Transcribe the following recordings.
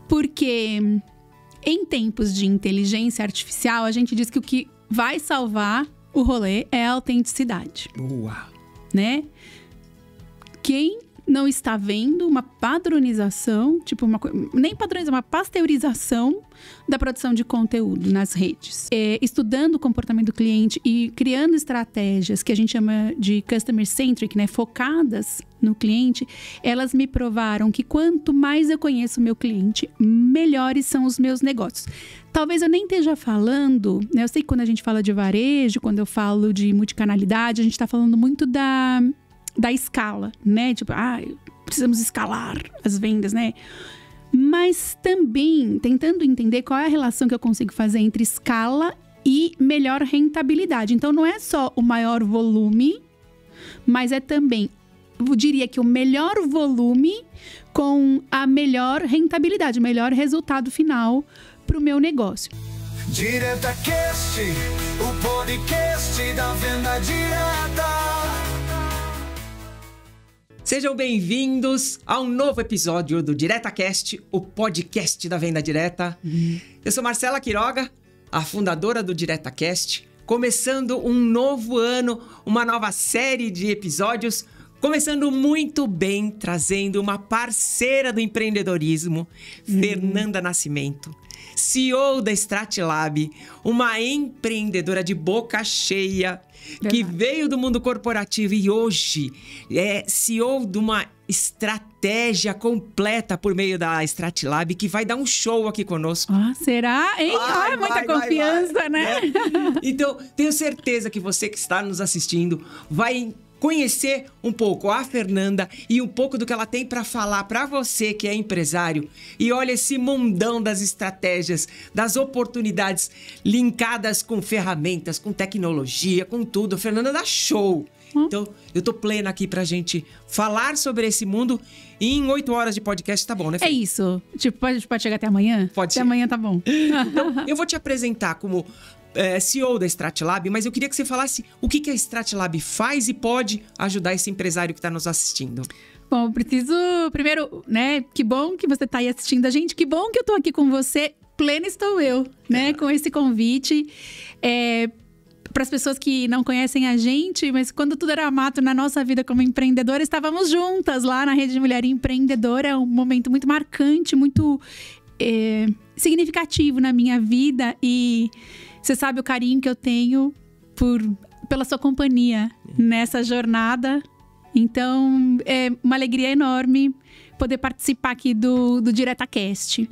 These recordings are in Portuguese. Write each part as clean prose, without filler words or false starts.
Porque em tempos de inteligência artificial, a gente diz que o que vai salvar o rolê é a autenticidade. Boa! Né? Quem não está vendo uma padronização, tipo, nem padronização, uma pasteurização da produção de conteúdo nas redes. Estudando o comportamento do cliente e criando estratégias que a gente chama de customer-centric, né? Focadas no cliente, elas me provaram que quanto mais eu conheço o meu cliente, melhores são os meus negócios. Talvez eu nem esteja falando, né? Eu sei que quando a gente fala de varejo, quando eu falo de multicanalidade, a gente está falando muito da escala, né? Tipo, precisamos escalar as vendas, né? Mas também tentando entender qual é a relação que eu consigo fazer entre escala e melhor rentabilidade. Então, não é só o maior volume, mas é também, eu diria que o melhor volume com a melhor rentabilidade, o melhor resultado final para o meu negócio. DiretaCast, o podcast da venda direta. Sejam bem-vindos a um novo episódio do DiretaCast, o podcast da venda direta. Eu sou Marcela Quiroga, a fundadora do DiretaCast, começando um novo ano, uma nova série de episódios, começando muito bem, trazendo uma parceira do empreendedorismo, Fernanda Nascimento, CEO da Stratlab, uma empreendedora de boca cheia, que veio do mundo corporativo e hoje é CEO de uma estratégia completa por meio da Stratlab, que vai dar um show aqui conosco. Será? Hein? Muita confiança, né? Então, tenho certeza que você que está nos assistindo vai conhecer um pouco a Fernanda e um pouco do que ela tem para falar para você que é empresário. E olha esse mundão das estratégias, das oportunidades linkadas com ferramentas, com tecnologia, com tudo. A Fernanda dá show. Então, eu tô plena aqui pra gente falar sobre esse mundo e em 8 horas de podcast tá bom, né, Fê? É isso. Tipo, pode chegar até amanhã? Pode ser. Até amanhã tá bom. Então, eu vou te apresentar como CEO da Stratlab, mas eu queria que você falasse o que a Stratlab faz e pode ajudar esse empresário que está nos assistindo. Bom, eu preciso, primeiro, né, que bom que você tá aí assistindo a gente, que bom que eu tô aqui com você, plena estou eu, né, com esse convite. Para as pessoas que não conhecem a gente, mas quando tudo era mato na nossa vida como empreendedora, estávamos juntas lá na Rede de Mulher Empreendedora, é um momento muito marcante, muito significativo na minha vida e você sabe o carinho que eu tenho pela sua companhia nessa jornada. Então, é uma alegria enorme poder participar aqui do DiretaCast.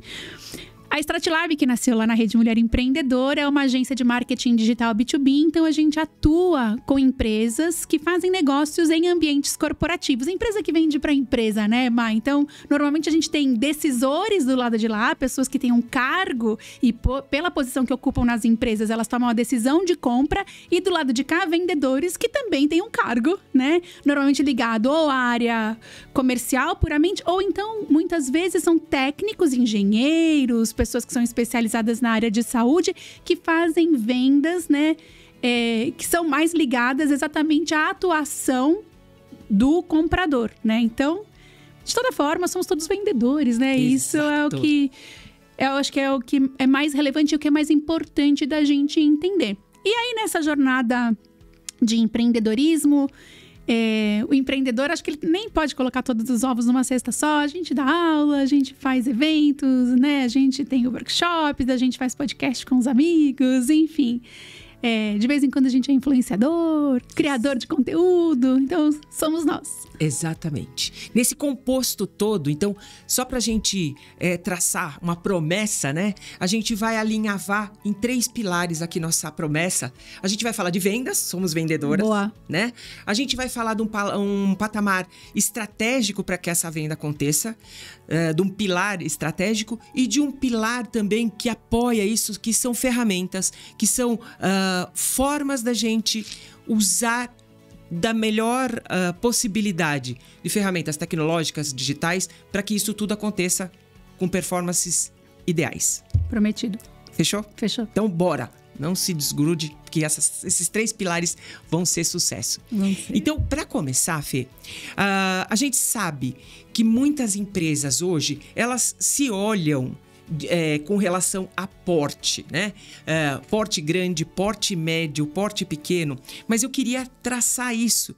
A Stratlab, que nasceu lá na Rede Mulher Empreendedora, é uma agência de marketing digital B2B. Então, a gente atua com empresas que fazem negócios em ambientes corporativos. Empresa que vende para empresa, né, Ma? Então, normalmente a gente tem decisores do lado de lá, pessoas que têm um cargo e pela posição que ocupam nas empresas, elas tomam a decisão de compra. E do lado de cá, vendedores que também têm um cargo, né? Normalmente ligado ou à área comercial puramente, ou então, muitas vezes, são técnicos, engenheiros, pessoas que são especializadas na área de saúde, que fazem vendas, né? Que são mais ligadas exatamente à atuação do comprador, né? Então, de toda forma, somos todos vendedores, né? Exato. Isso é o que eu acho que é o que é mais relevante e o que é mais importante da gente entender. E aí, nessa jornada de empreendedorismo, o empreendedor, acho que ele nem pode colocar todos os ovos numa cesta só. A gente dá aula, a gente faz eventos, né? A gente tem workshops, a gente faz podcast com os amigos, enfim. De vez em quando a gente é influenciador, criador de conteúdo. Então, somos nós. Exatamente. Nesse composto todo, então, só pra gente traçar uma promessa, né? A gente vai alinhavar em 3 pilares aqui nossa promessa. A gente vai falar de vendas, somos vendedoras. Boa. Né? A gente vai falar de um patamar estratégico para que essa venda aconteça, de um pilar estratégico e de um pilar também que apoia isso, que são ferramentas, que são formas da gente usar da melhor possibilidade de ferramentas tecnológicas, digitais, para que isso tudo aconteça com performances ideais. Prometido. Fechou? Fechou. Então, bora! Não se desgrude, porque esses 3 pilares vão ser sucesso. Então, para começar, Fê, a gente sabe que muitas empresas hoje, elas se olham com relação a porte, né? Porte grande, porte médio, porte pequeno. Mas eu queria traçar isso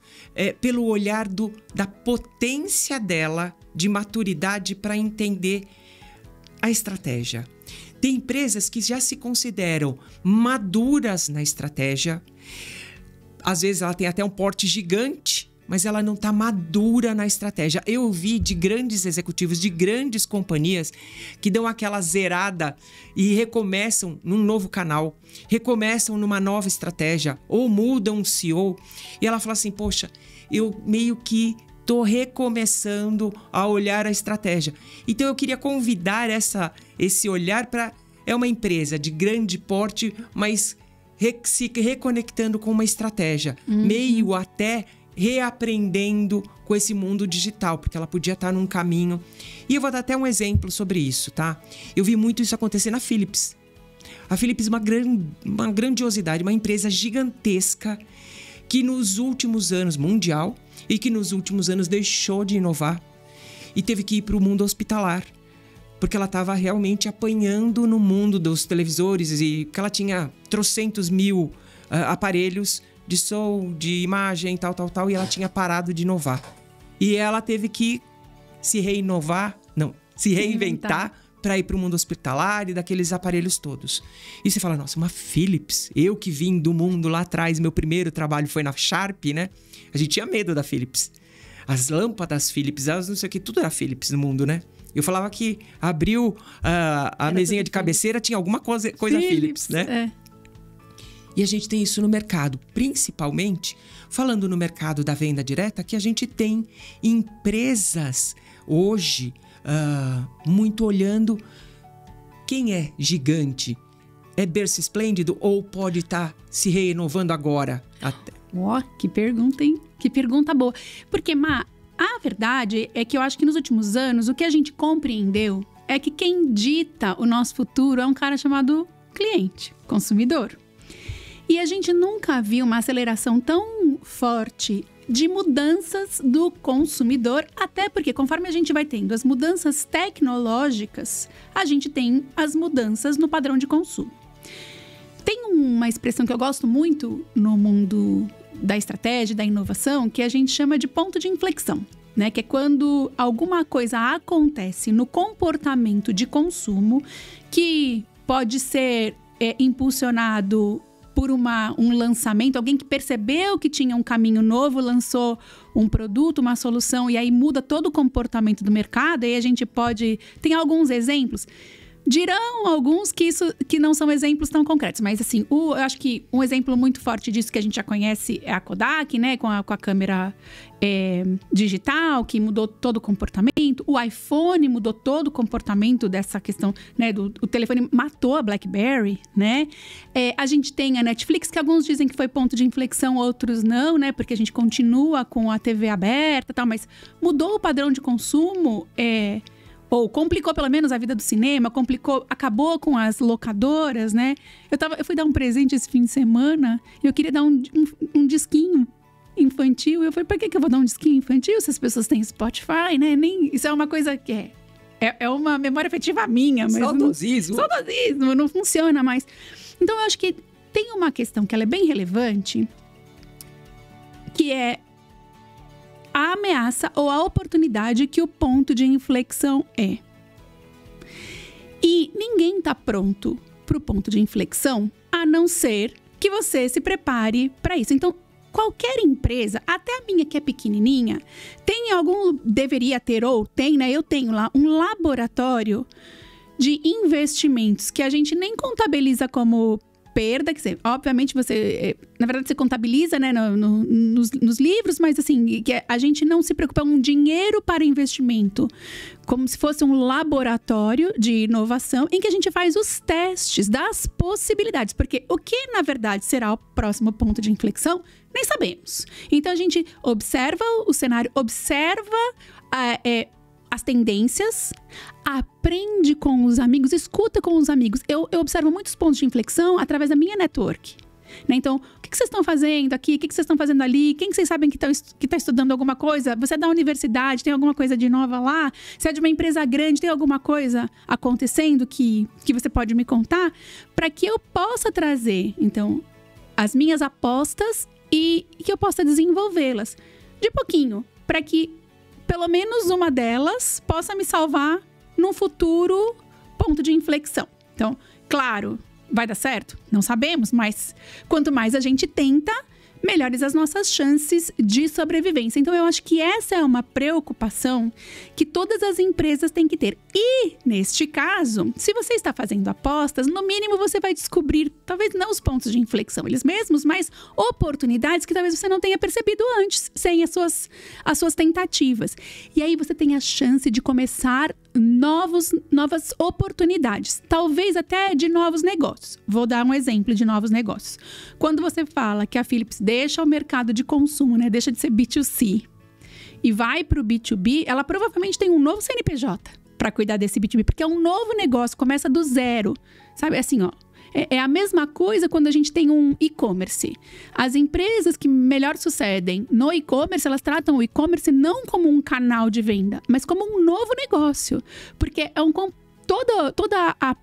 pelo olhar da potência dela, de maturidade para entender a estratégia. Tem empresas que já se consideram maduras na estratégia. Às vezes ela tem até um porte gigante, mas ela não está madura na estratégia. Eu ouvi de grandes executivos, de grandes companhias, que dão aquela zerada e recomeçam num novo canal, recomeçam numa nova estratégia, ou mudam um CEO. E ela fala assim, poxa, eu meio que estou recomeçando a olhar a estratégia. Então eu queria convidar esse olhar para... É uma empresa de grande porte, mas se reconectando com uma estratégia, meio até reaprendendo com esse mundo digital, porque ela podia estar num caminho. E eu vou dar até um exemplo sobre isso, tá? Eu vi muito isso acontecer na Philips. A Philips é uma grandiosidade, uma empresa gigantesca que nos últimos anos, mundial, e que nos últimos anos deixou de inovar e teve que ir para o mundo hospitalar, porque ela estava realmente apanhando no mundo dos televisores e que ela tinha trocentos mil aparelhos de som, de imagem, tal, e ela tinha parado de inovar. E ela teve que se reinventar para ir para o mundo hospitalar e daqueles aparelhos todos. E você fala, nossa, uma Philips, eu que vim do mundo lá atrás, meu primeiro trabalho foi na Sharp, né? A gente tinha medo da Philips. As lâmpadas Philips, elas não sei o que, tudo era Philips no mundo, né? Eu falava que abriu a mesinha de cabeceira, tinha alguma coisa Philips, né? É. E a gente tem isso no mercado, principalmente falando no mercado da venda direta, que a gente tem empresas hoje muito olhando quem é gigante. É berço esplêndido ou pode estar se renovando agora? Que pergunta, hein? Que pergunta boa. Porque, Má, a verdade é que eu acho que nos últimos anos o que a gente compreendeu é que quem dita o nosso futuro é um cara chamado cliente, consumidor. E a gente nunca viu uma aceleração tão forte de mudanças do consumidor, até porque conforme a gente vai tendo as mudanças tecnológicas, a gente tem as mudanças no padrão de consumo. Tem uma expressão que eu gosto muito no mundo da estratégia, da inovação, que a gente chama de ponto de inflexão, né? Que é quando alguma coisa acontece no comportamento de consumo que pode ser impulsionado por um lançamento, alguém que percebeu que tinha um caminho novo, lançou um produto, uma solução, e aí muda todo o comportamento do mercado, e a gente pode... Tem alguns exemplos. Dirão alguns que não são exemplos tão concretos, mas assim, eu acho que um exemplo muito forte disso que a gente já conhece é a Kodak, né, com a câmera digital, que mudou todo o comportamento. O iPhone mudou todo o comportamento dessa questão, né, o telefone matou a BlackBerry, né. A gente tem a Netflix, que alguns dizem que foi ponto de inflexão, outros não, né, porque a gente continua com a TV aberta e tal, mas mudou o padrão de consumo, ou complicou pelo menos a vida do cinema, acabou com as locadoras, né? Eu fui dar um presente esse fim de semana e eu queria dar um disquinho infantil. Eu falei, pra que eu vou dar um disquinho infantil se as pessoas têm Spotify, né? Isso é uma coisa que é uma memória afetiva minha. Mas saudosismo, não funciona mais. Então eu acho que tem uma questão que ela é bem relevante, que é a ameaça ou a oportunidade que o ponto de inflexão é. E ninguém está pronto para o ponto de inflexão, a não ser que você se prepare para isso. Então, qualquer empresa, até a minha que é pequenininha, deveria ter ou tem, né? Eu tenho lá um laboratório de investimentos que a gente nem contabiliza como perda, quer dizer, obviamente na verdade você contabiliza, né, nos livros, mas assim, que a gente não se preocupa com dinheiro para investimento, como se fosse um laboratório de inovação em que a gente faz os testes das possibilidades, porque o que na verdade será o próximo ponto de inflexão, nem sabemos. Então a gente observa o cenário, observa as tendências, aprende com os amigos, escuta com os amigos. Eu observo muitos pontos de inflexão através da minha network. né? Então, o que vocês estão fazendo aqui? O que vocês estão fazendo ali? Quem que vocês sabem que tá estudando alguma coisa? Você é da universidade, tem alguma coisa de nova lá? Você é de uma empresa grande, tem alguma coisa acontecendo que você pode me contar? Para que eu possa trazer, então, as minhas apostas e que eu possa desenvolvê-las de pouquinho, para que pelo menos uma delas possa me salvar num futuro ponto de inflexão. Então, claro, vai dar certo? Não sabemos, mas quanto mais a gente tenta, melhores as nossas chances de sobrevivência. Então, eu acho que essa é uma preocupação que todas as empresas têm que ter. E, neste caso, se você está fazendo apostas, no mínimo você vai descobrir, talvez não os pontos de inflexão eles mesmos, mas oportunidades que talvez você não tenha percebido antes, sem as suas tentativas. E aí você tem a chance de começar novas oportunidades, talvez até de novos negócios. Vou dar um exemplo de novos negócios. Quando você fala que a Philips deixa o mercado de consumo, né, deixa de ser B2C e vai para o B2B, ela provavelmente tem um novo CNPJ para cuidar desse B2B, porque é um novo negócio, começa do zero, sabe? Assim, ó, é a mesma coisa quando a gente tem um e-commerce. As empresas que melhor sucedem no e-commerce, elas tratam o e-commerce não como um canal de venda, mas como um novo negócio. Porque é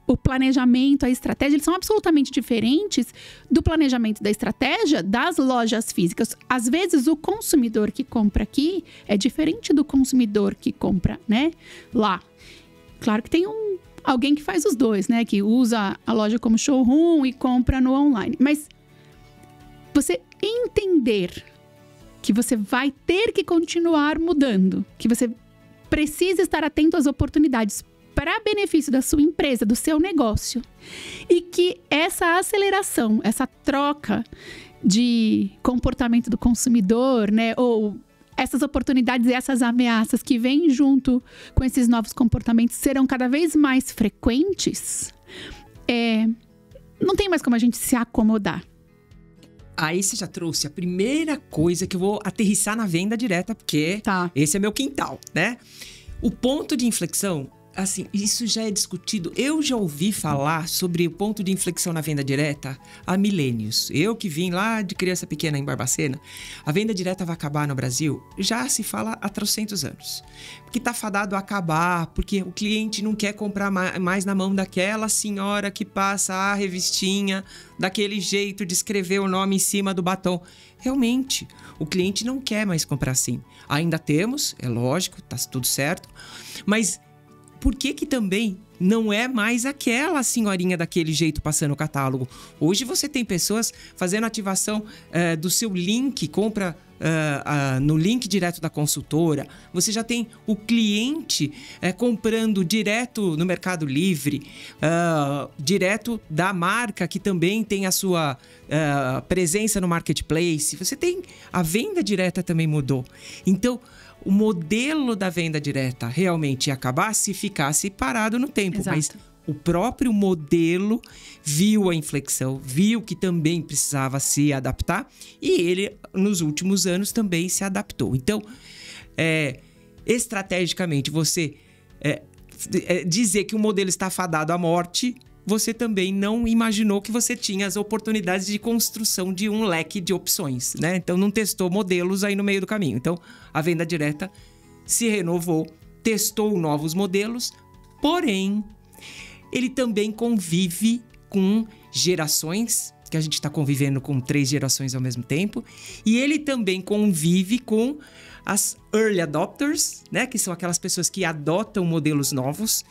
o planejamento, a estratégia, eles são absolutamente diferentes do planejamento da estratégia das lojas físicas. Às vezes, o consumidor que compra aqui é diferente do consumidor que compra, né, lá. Claro que tem alguém que faz os dois, né? Que usa a loja como showroom e compra no online. Mas você entender que você vai ter que continuar mudando, que você precisa estar atento às oportunidades para benefício da sua empresa, do seu negócio. E que essa aceleração, essa troca de comportamento do consumidor, né? Ou essas oportunidades e essas ameaças que vêm junto com esses novos comportamentos serão cada vez mais frequentes, não tem mais como a gente se acomodar. Aí você já trouxe a primeira coisa que eu vou aterrissar na venda direta, porque esse é meu quintal, né? O ponto de inflexão, assim, isso já é discutido. Eu já ouvi falar sobre o ponto de inflexão na venda direta há milênios. Eu que vim lá de criança pequena em Barbacena, a venda direta vai acabar no Brasil, já se fala há 300 anos. Porque tá fadado a acabar, porque o cliente não quer comprar mais na mão daquela senhora que passa a revistinha daquele jeito de escrever o nome em cima do batom. Realmente, o cliente não quer mais comprar assim. Ainda temos, é lógico, tá tudo certo, mas por que também não é mais aquela senhorinha daquele jeito passando o catálogo? Hoje você tem pessoas fazendo ativação do seu link, compra no link direto da consultora. Você já tem o cliente comprando direto no Mercado Livre, direto da marca que também tem a sua presença no Marketplace. Você tem a venda direta também mudou. Então, o modelo da venda direta realmente ia acabar se ficasse parado no tempo. Exato. Mas o próprio modelo viu a inflexão, viu que também precisava se adaptar e ele, nos últimos anos, também se adaptou. Então, estrategicamente, você dizer que o modelo está fadado à morte, você também não imaginou que você tinha as oportunidades de construção de um leque de opções, né? Então, não testou modelos aí no meio do caminho. Então, a venda direta se renovou, testou novos modelos, porém, ele também convive com gerações, que a gente está convivendo com 3 gerações ao mesmo tempo, e ele também convive com as early adopters, né? Que são aquelas pessoas que adotam modelos novos.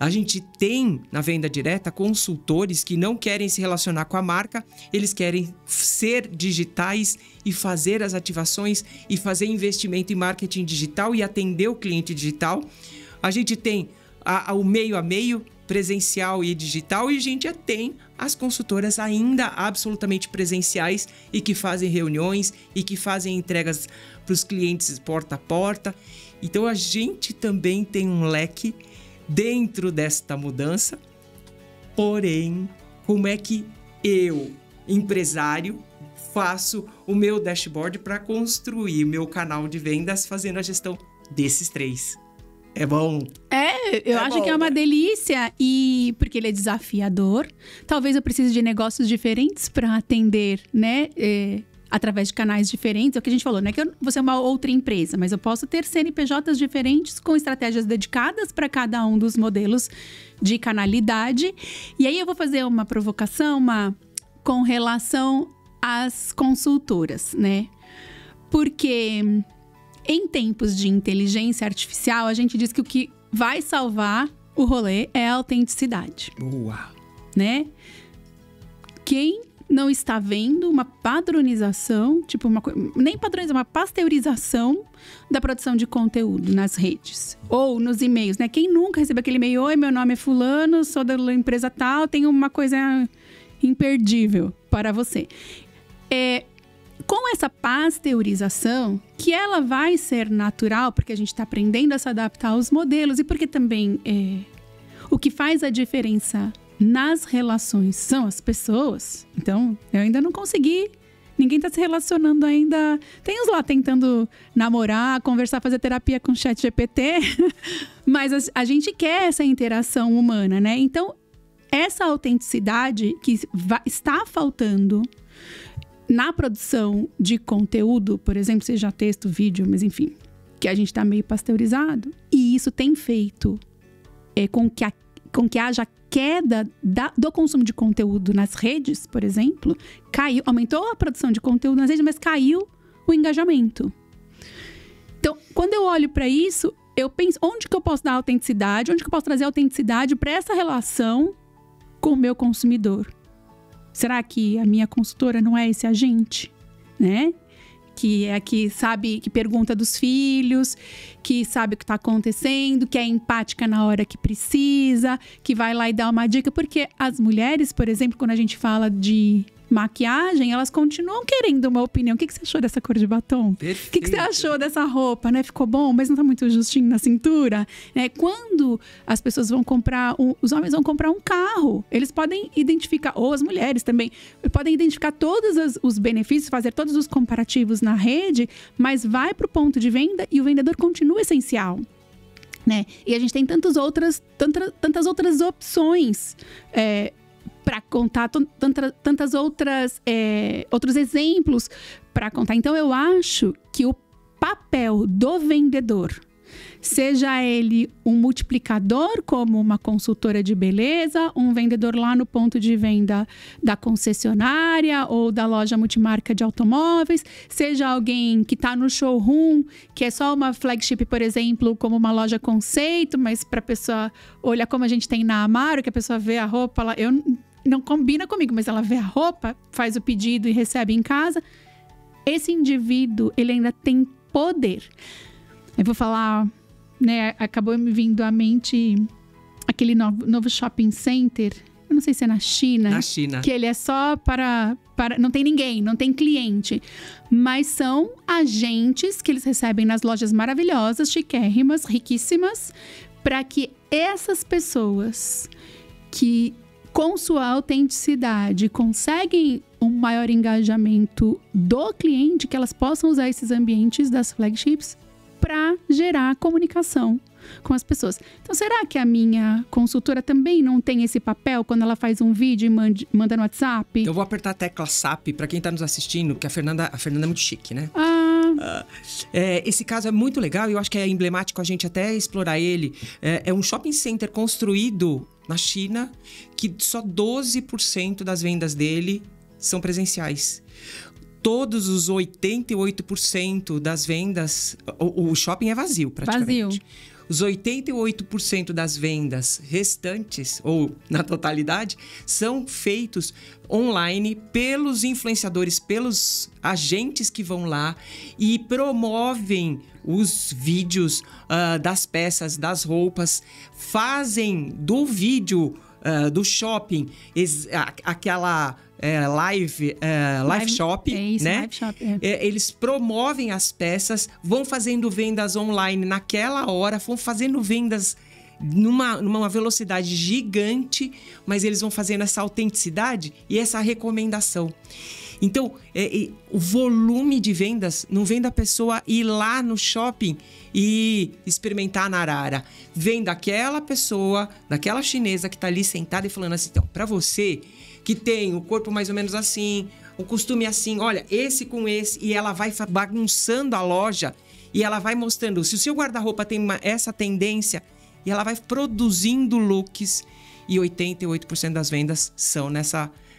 A gente tem, na venda direta, consultores que não querem se relacionar com a marca, eles querem ser digitais e fazer as ativações e fazer investimento em marketing digital e atender o cliente digital. A gente tem o meio a meio, presencial e digital, e a gente já tem as consultoras ainda absolutamente presenciais e que fazem reuniões e que fazem entregas para os clientes porta a porta. Então, a gente também tem um leque dentro desta mudança, porém, como é que eu, empresário, faço o meu dashboard para construir o meu canal de vendas fazendo a gestão desses 3? É bom. Eu acho bom, que é uma delícia. E porque ele é desafiador. Talvez eu precise de negócios diferentes para atender, né? Através de canais diferentes. É o que a gente falou, não é que eu vou ser uma outra empresa, mas eu posso ter CNPJs diferentes com estratégias dedicadas para cada um dos modelos de canalidade. E aí eu vou fazer uma provocação com relação às consultoras, né? Porque em tempos de inteligência artificial, a gente diz que o que vai salvar o rolê é a autenticidade. Boa. Né? Quem não está vendo uma padronização, nem padronização, uma pasteurização da produção de conteúdo nas redes ou nos e-mails, né? Quem nunca recebeu aquele e-mail: oi, meu nome é fulano, sou da empresa tal, tenho uma coisa imperdível para você. Com essa pasteurização, que ela vai ser natural, porque a gente está aprendendo a se adaptar aos modelos e porque também o que faz a diferença nas relações são as pessoas. Então, eu ainda não consegui. Ninguém está se relacionando ainda. Tem uns lá tentando namorar, conversar, fazer terapia com o ChatGPT. Mas a gente quer essa interação humana, né? Então, essa autenticidade que está faltando na produção de conteúdo, por exemplo, seja texto, vídeo, mas enfim, que a gente está meio pasteurizado. E isso tem feito com que haja queda do consumo de conteúdo nas redes, por exemplo. Aumentou a produção de conteúdo nas redes, mas caiu o engajamento. Então, quando eu olho para isso, eu penso, onde que eu posso dar autenticidade? Onde que eu posso trazer autenticidade para essa relação com o meu consumidor? Será que a minha consultora não é esse agente, né? Que é a que sabe, que pergunta dos filhos, que sabe o que está acontecendo, que é empática na hora que precisa, que vai lá e dá uma dica. Porque as mulheres, por exemplo, quando a gente fala de maquiagem, elas continuam querendo uma opinião. O que você achou dessa cor de batom? Perfeito. O que você achou dessa roupa, né? Ficou bom, mas não tá muito justinho na cintura? Quando as pessoas vão comprar, os homens vão comprar um carro, eles podem identificar, ou as mulheres também, podem identificar todos os benefícios, fazer todos os comparativos na rede, mas vai pro ponto de venda e o vendedor continua essencial. Né? E a gente tem tantas outras opções para contar, tantas outros exemplos para contar. Então, eu acho que o papel do vendedor, seja ele um multiplicador, como uma consultora de beleza, um vendedor lá no ponto de venda da concessionária ou da loja multimarca de automóveis, seja alguém que está no showroom, que é só uma flagship, por exemplo, como uma loja conceito, mas para a pessoa olhar como a gente tem na Amaro, que a pessoa vê a roupa lá, não combina comigo, mas ela vê a roupa, faz o pedido e recebe em casa. Esse indivíduo, ele ainda tem poder. Eu vou falar, né, acabou me vindo à mente aquele novo shopping center, eu não sei se é na China. Na China. Que ele é só para não tem ninguém, não tem cliente. Mas são agentes que eles recebem nas lojas maravilhosas, chiquérrimas, riquíssimas, para que essas pessoas que com sua autenticidade conseguem um maior engajamento do cliente, que elas possam usar esses ambientes das flagships para gerar comunicação com as pessoas. Então, será que a minha consultora também não tem esse papel quando ela faz um vídeo e manda no WhatsApp? Eu vou apertar a tecla SAP para quem está nos assistindo, porque a Fernanda é muito chique, né? Esse caso é muito legal e eu acho que é emblemático a gente até explorar ele. É um shopping center construído na China que só 12% das vendas dele são presenciais. Todos os 88% das vendas... O shopping é vazio, praticamente. Vazio. Os 88% das vendas restantes, ou na totalidade, são feitos online pelos influenciadores, pelos agentes que vão lá e promovem os vídeos das peças, das roupas, fazem do vídeo do shopping aquela... live shop, né? Live shop, eles promovem as peças, vão fazendo vendas online naquela hora, vão fazendo vendas numa velocidade gigante, mas eles vão fazendo essa autenticidade e essa recomendação. Então, o volume de vendas não vem da pessoa ir lá no shopping e experimentar na arara. Vem daquela pessoa, daquela chinesa que tá ali sentada e falando assim, então, pra você que tem o corpo mais ou menos assim, o costume assim, olha, esse com esse, e ela vai bagunçando a loja e ela vai mostrando, se o seu guarda-roupa tem essa tendência, e ela vai produzindo looks, e 88% das vendas são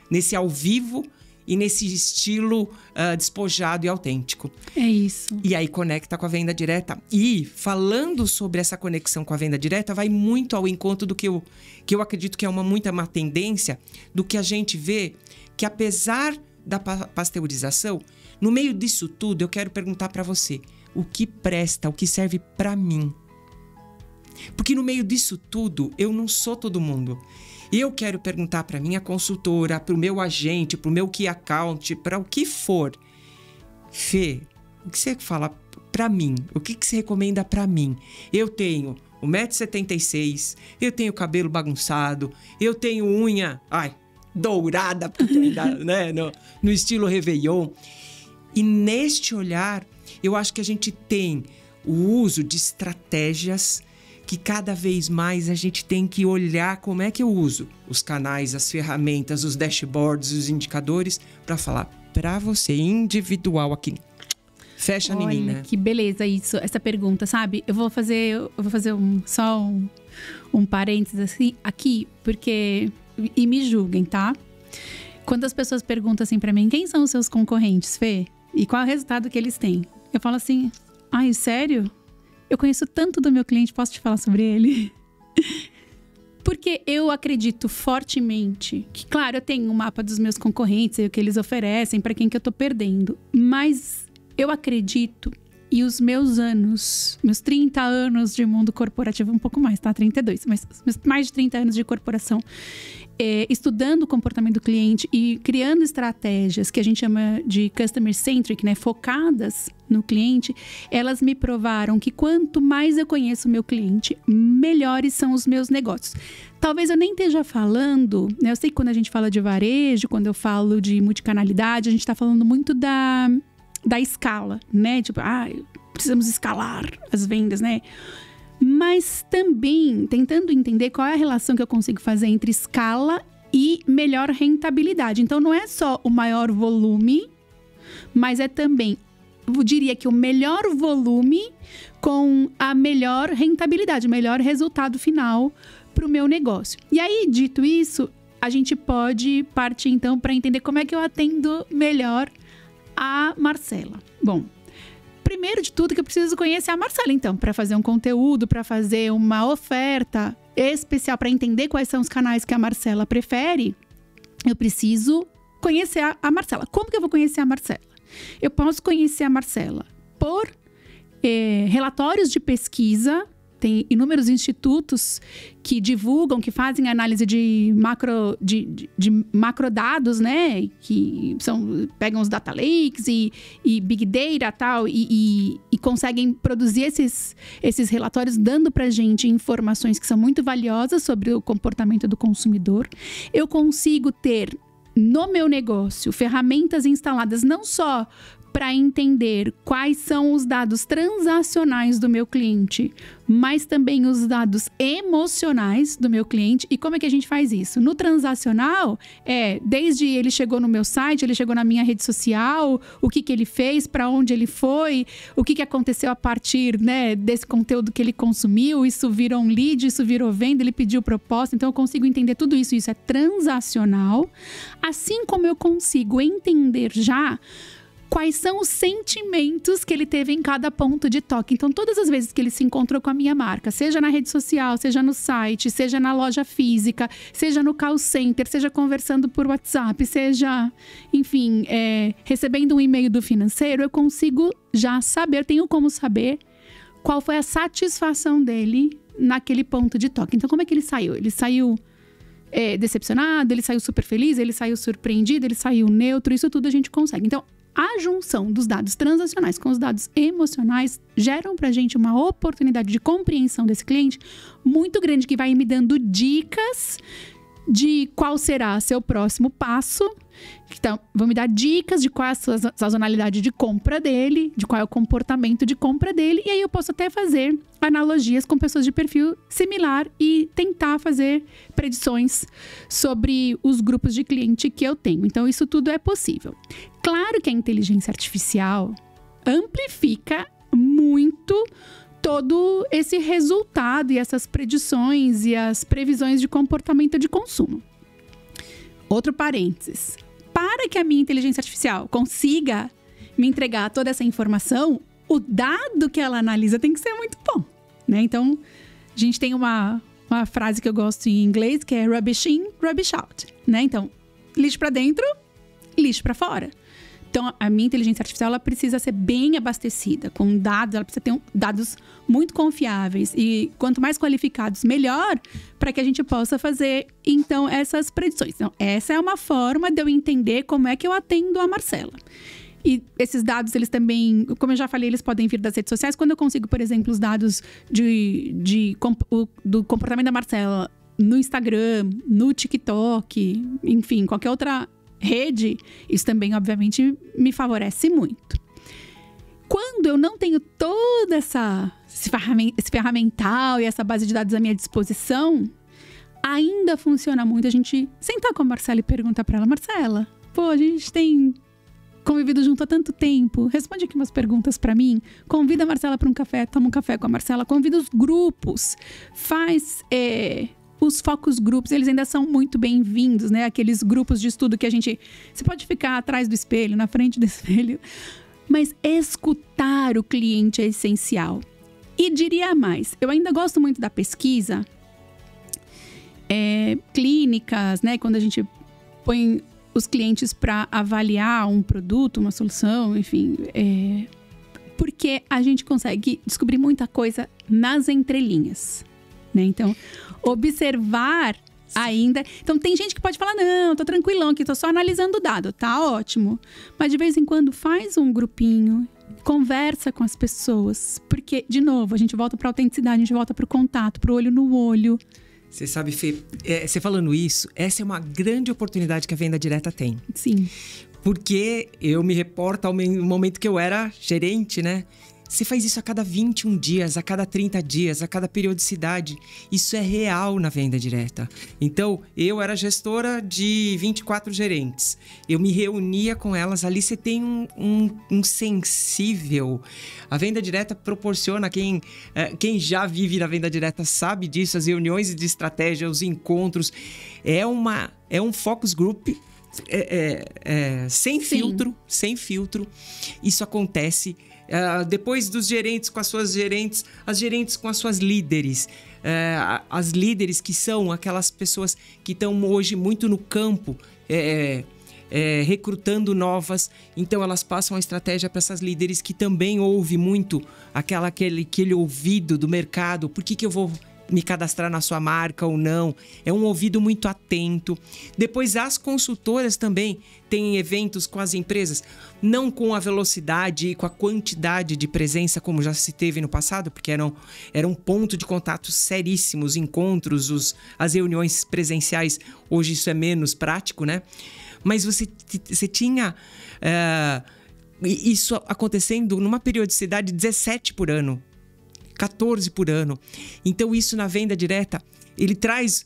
nesse ao vivo e nesse estilo despojado e autêntico. É isso. E aí conecta com a venda direta. E falando sobre essa conexão com a venda direta, vai muito ao encontro do que eu acredito que é uma tendência do que a gente vê, que apesar da pasteurização, no meio disso tudo, eu quero perguntar para você, o que presta, o que serve para mim? Porque no meio disso tudo, eu não sou todo mundo. Eu quero perguntar para minha consultora, para o meu agente, para o meu key account, para o que for. Fê, o que você fala para mim? O que você recomenda para mim? Eu tenho 1,76 m, eu tenho cabelo bagunçado, eu tenho unha dourada, porque ainda, né, no estilo Réveillon. E neste olhar, eu acho que a gente tem o uso de estratégias que cada vez mais a gente tem que olhar como é que eu uso os canais, as ferramentas, os dashboards, os indicadores para falar para você, individual aqui. Fecha em mim, né? Que beleza isso, essa pergunta, sabe? Eu vou fazer só um parênteses assim, aqui, porque... E me julguem, tá? Quando as pessoas perguntam assim pra mim, quem são os seus concorrentes, Fê? E qual é o resultado que eles têm? Eu falo assim, sério? Eu conheço tanto do meu cliente, posso te falar sobre ele? Porque eu acredito fortemente que, claro, eu tenho um mapa dos meus concorrentes e o que eles oferecem, para quem que eu tô perdendo. Mas eu acredito, e os meus 30 anos de mundo corporativo, um pouco mais, tá? 32, mas mais de 30 anos de corporação, estudando o comportamento do cliente e criando estratégias que a gente chama de customer centric, né? Focadas no cliente, elas me provaram que quanto mais eu conheço o meu cliente, melhores são os meus negócios. Talvez eu nem esteja falando, né? Eu sei que quando a gente fala de varejo, quando eu falo de multicanalidade, a gente tá falando muito da escala, né? Tipo, precisamos escalar as vendas, né? Mas também tentando entender qual é a relação que eu consigo fazer entre escala e melhor rentabilidade. Então, não é só o maior volume, mas é também, eu diria que o melhor volume com a melhor rentabilidade, o melhor resultado final para o meu negócio. E aí, dito isso, a gente pode partir então para entender como é que eu atendo melhor a Marcela. Bom, primeiro de tudo que eu preciso conhecer a Marcela, então, para fazer um conteúdo, para fazer uma oferta especial, para entender quais são os canais que a Marcela prefere, eu preciso conhecer a Marcela. Como que eu vou conhecer a Marcela? Eu posso conhecer a Marcela por relatórios de pesquisa. Tem inúmeros institutos que divulgam, que fazem análise de macrodados, né? Que pegam os data lakes e big data tal, e conseguem produzir esses relatórios, dando pra gente informações que são muito valiosas sobre o comportamento do consumidor. Eu consigo ter no meu negócio ferramentas instaladas não só para entender quais são os dados transacionais do meu cliente, mas também os dados emocionais do meu cliente. E como é que a gente faz isso? No transacional, desde ele chegou no meu site, ele chegou na minha rede social, o que ele fez, para onde ele foi, o que aconteceu a partir, né, desse conteúdo que ele consumiu, isso virou um lead, isso virou venda, ele pediu proposta. Então eu consigo entender tudo isso, isso é transacional. Assim como eu consigo entender já quais são os sentimentos que ele teve em cada ponto de toque. Então, todas as vezes que ele se encontrou com a minha marca, seja na rede social, seja no site, seja na loja física, seja no call center, seja conversando por WhatsApp, seja, enfim, recebendo um e-mail do financeiro, eu consigo já saber, tenho como saber qual foi a satisfação dele naquele ponto de toque. Então, como é que ele saiu? Ele saiu decepcionado, ele saiu super feliz, ele saiu surpreendido, ele saiu neutro, isso tudo a gente consegue. Então, a junção dos dados transacionais com os dados emocionais geram pra gente uma oportunidade de compreensão desse cliente muito grande, que vai me dando dicas de qual será seu próximo passo. Então, vão me dar dicas de qual é a sazonalidade de compra dele, de qual é o comportamento de compra dele. E aí eu posso até fazer analogias com pessoas de perfil similar e tentar fazer predições sobre os grupos de cliente que eu tenho. Então, isso tudo é possível. Claro que a inteligência artificial amplifica muito todo esse resultado e essas predições e as previsões de comportamento de consumo. Outro parênteses. Para que a minha inteligência artificial consiga me entregar toda essa informação, o dado que ela analisa tem que ser muito bom, né? Então, a gente tem uma frase que eu gosto em inglês, que é rubbish in, rubbish out, né? Então, lixo para dentro, lixo para fora. Então, a minha inteligência artificial ela precisa ser bem abastecida com dados, ela precisa ter dados muito confiáveis e quanto mais qualificados, melhor, para que a gente possa fazer, então, essas predições. Então, essa é uma forma de eu entender como é que eu atendo a Marcela. E esses dados, eles também, como eu já falei, eles podem vir das redes sociais. Quando eu consigo, por exemplo, os dados do comportamento da Marcela no Instagram, no TikTok, enfim, qualquer outra rede, isso também, obviamente, me favorece muito. Quando eu não tenho toda esse ferramental e essa base de dados à minha disposição, ainda funciona muito a gente sentar com a Marcela e perguntar para ela: Marcela, pô, a gente tem convivido junto há tanto tempo, responde aqui umas perguntas para mim, convida a Marcela para um café, toma um café com a Marcela, convida os grupos, faz os focus groups, eles ainda são muito bem-vindos, né? Aqueles grupos de estudo que você pode ficar atrás do espelho, na frente do espelho, mas escutar o cliente é essencial. E diria mais, eu ainda gosto muito da pesquisa, clínicas, né? Quando a gente põe os clientes para avaliar um produto, uma solução, enfim, porque a gente consegue descobrir muita coisa nas entrelinhas, né? Então, observar ainda. Então, tem gente que pode falar: não, tô tranquilão aqui, tô só analisando o dado, tá ótimo. Mas de vez em quando faz um grupinho, conversa com as pessoas, porque, de novo, a gente volta pra autenticidade, a gente volta pro contato, pro olho no olho. Você sabe, Fê, você falando isso, essa é uma grande oportunidade que a venda direta tem. Sim. Porque eu me reporto ao momento que eu era gerente, né? Você faz isso a cada 21 dias, a cada 30 dias, a cada periodicidade. Isso é real na venda direta. Então, eu era gestora de 24 gerentes. Eu me reunia com elas. Ali você tem um sensível. A venda direta proporciona, quem já vive na venda direta sabe disso, as reuniões de estratégia, os encontros. É um focus group sem filtro, sem filtro. Isso acontece depois dos gerentes com as suas gerentes, as gerentes com as suas líderes. As líderes que são aquelas pessoas que estão hoje muito no campo, recrutando novas. Então elas passam a estratégia para essas líderes que também ouvem muito aquele ouvido do mercado. Por que eu vou me cadastrar na sua marca ou não? É um ouvido muito atento. Depois as consultoras também têm eventos com as empresas, não com a velocidade e com a quantidade de presença como já se teve no passado, porque era um ponto de contato seríssimo, os encontros, as reuniões presenciais. Hoje isso é menos prático, né? Mas você tinha isso acontecendo numa periodicidade de 17 por ano, 14 por ano. Então isso na venda direta, ele traz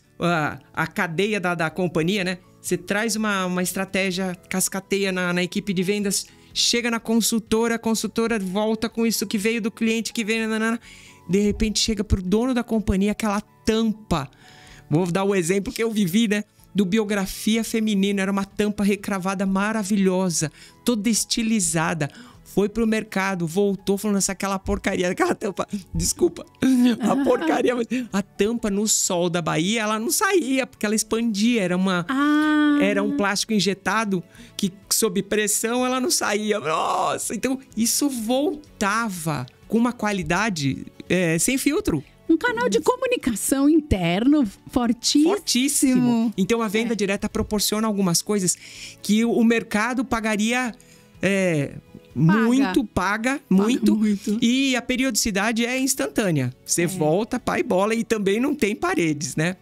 a cadeia da companhia, né? Você traz uma estratégia, cascateia na equipe de vendas, chega na consultora, a consultora volta com isso que veio do cliente, que veio... De repente chega pro dono da companhia aquela tampa. Vou dar um exemplo que eu vivi, né? Do Biografia Feminina. Era uma tampa recravada maravilhosa, toda estilizada. Foi pro mercado, voltou falando assim, aquela porcaria, aquela tampa, desculpa, a porcaria, a tampa no sol da Bahia, ela não saía, porque ela expandia, era um plástico injetado que sob pressão ela não saía. Nossa, então isso voltava com uma qualidade sem filtro. Um canal de comunicação interno fortíssimo. Então a venda direta proporciona algumas coisas que o mercado pagaria... paga muito. E a periodicidade é instantânea. Você volta, pá e bola, e também não tem paredes, né?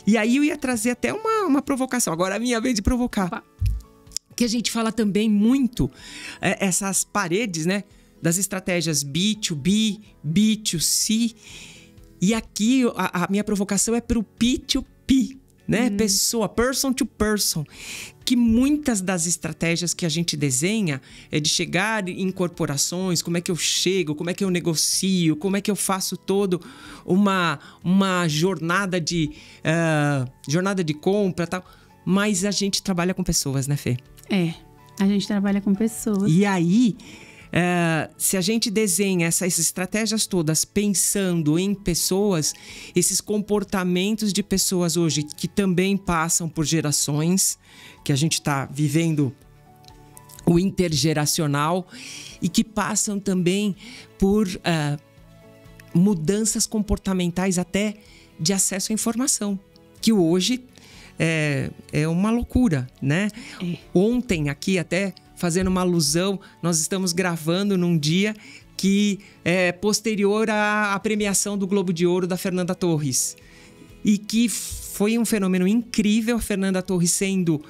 E aí eu ia trazer até uma provocação. Agora é a minha vez de provocar. Opa. Que a gente fala também muito, essas paredes, né? Das estratégias B2B, B2C. E aqui a minha provocação é para o P2P, né? Pessoa, person to person. Que muitas das estratégias que a gente desenha é de chegar em corporações, como é que eu chego, como é que eu negocio, como é que eu faço todo uma jornada de compra e tal. Mas a gente trabalha com pessoas, né, Fê? A gente trabalha com pessoas. E aí, se a gente desenha essas estratégias todas pensando em pessoas, esses comportamentos de pessoas hoje que também passam por gerações, que a gente está vivendo o intergeracional e que passam também por mudanças comportamentais até de acesso à informação, que hoje é uma loucura, né? Ontem aqui, até fazendo uma alusão, nós estamos gravando num dia que é posterior à premiação do Globo de Ouro da Fernanda Torres. E que foi um fenômeno incrível, a Fernanda Torres sendo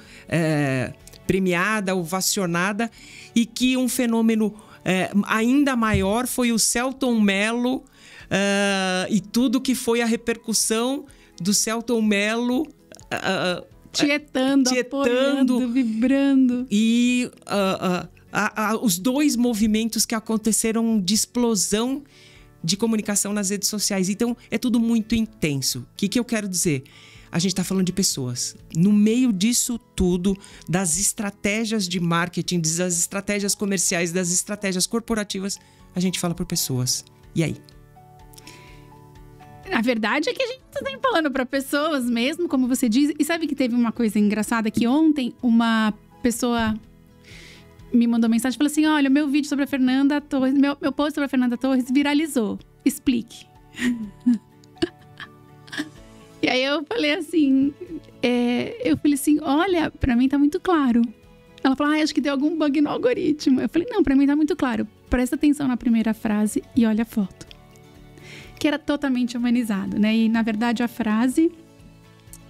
premiada, ovacionada, e que um fenômeno ainda maior foi o Selton Mello e tudo que foi a repercussão do Selton Mello Tietando, apoiando, vibrando. E os dois movimentos que aconteceram de explosão de comunicação nas redes sociais. Então, é tudo muito intenso. O que eu quero dizer? A gente está falando de pessoas. No meio disso tudo, das estratégias de marketing, das estratégias comerciais, das estratégias corporativas, a gente fala por pessoas. E aí? A verdade é que a gente tá sempre falando para pessoas mesmo, como você diz. E sabe que teve uma coisa engraçada que ontem uma pessoa me mandou mensagem e falou assim: olha, meu vídeo sobre a Fernanda Torres, meu post sobre a Fernanda Torres viralizou. Explique. E aí eu falei assim, olha, pra mim tá muito claro. Ela falou, acho que deu algum bug no algoritmo. Eu falei, não, pra mim tá muito claro. Presta atenção na primeira frase e olha a foto. Que era totalmente humanizado, né? E, na verdade, a frase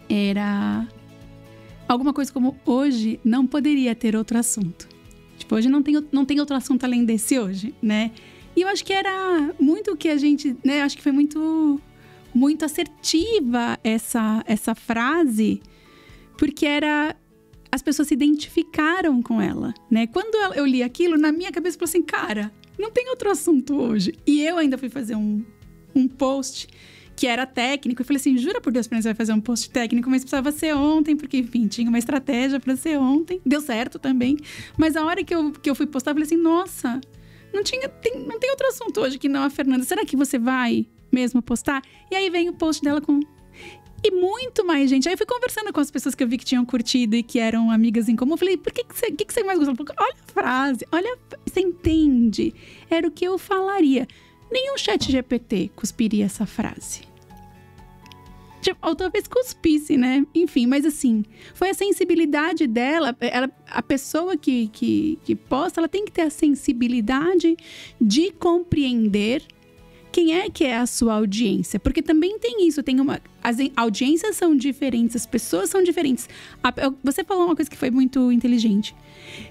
era alguma coisa como: hoje não poderia ter outro assunto. Tipo, hoje não tem outro assunto além desse hoje, né? E eu acho que era muito o que a gente, né? Acho que foi muito assertiva essa frase, porque as pessoas se identificaram com ela, né? Quando eu li aquilo, na minha cabeça, eu falei assim, cara, não tem outro assunto hoje. E eu ainda fui fazer um post que era técnico. Eu falei assim, jura por Deus, você vai fazer um post técnico, mas precisava ser ontem, porque, enfim, tinha uma estratégia para ser ontem. Deu certo também. Mas a hora que eu fui postar, eu falei assim, nossa, não tem outro assunto hoje que não a Fernanda. Será que você vai mesmo postar? E aí vem o post dela com... E muito mais gente. Aí eu fui conversando com as pessoas que eu vi que tinham curtido e que eram amigas em comum. Eu falei, por que você mais gostou? Olha a frase, você entende? Era o que eu falaria. Nenhum chat GPT cuspiria essa frase. Ou talvez cuspisse, né? Enfim, mas assim, foi a sensibilidade dela. A pessoa que posta, ela tem que ter a sensibilidade de compreender quem é que é a sua audiência. Porque também tem isso, as audiências são diferentes, as pessoas são diferentes. Você falou uma coisa que foi muito inteligente.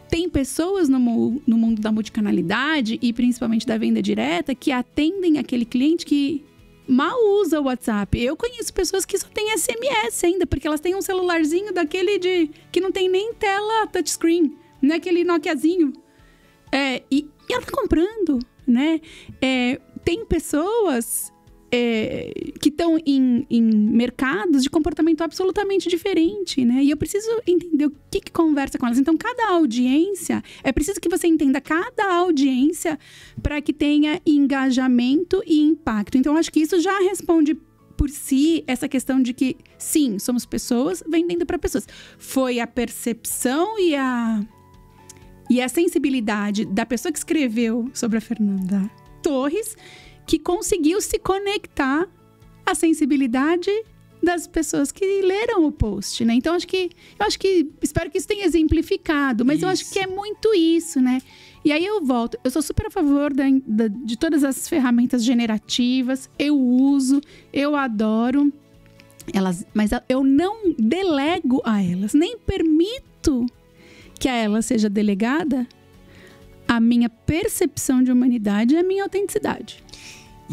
Tem pessoas no mundo da multicanalidade e principalmente da venda direta que atendem aquele cliente que mal usa o WhatsApp. Eu conheço pessoas que só têm SMS ainda, porque elas têm um celularzinho daquele que não tem nem tela touchscreen, né? Aquele Nokiazinho. E ela tá comprando, né? Tem pessoas que estão em mercados de comportamento absolutamente diferente, né? E eu preciso entender o que conversa com elas. Então, cada audiência... É preciso que você entenda cada audiência para que tenha engajamento e impacto. Então, acho que isso já responde por si essa questão de que, sim, somos pessoas vendendo para pessoas. Foi a percepção e a sensibilidade da pessoa que escreveu sobre a Fernanda Torres que conseguiu se conectar à sensibilidade das pessoas que leram o post, né? Então, espero que isso tenha exemplificado, mas isso. Eu acho que é muito isso, né? E aí eu volto, eu sou super a favor de todas as ferramentas generativas, eu uso, eu adoro. Mas eu não delego a elas, nem permito que a elas seja delegada a minha percepção de humanidade e a minha autenticidade.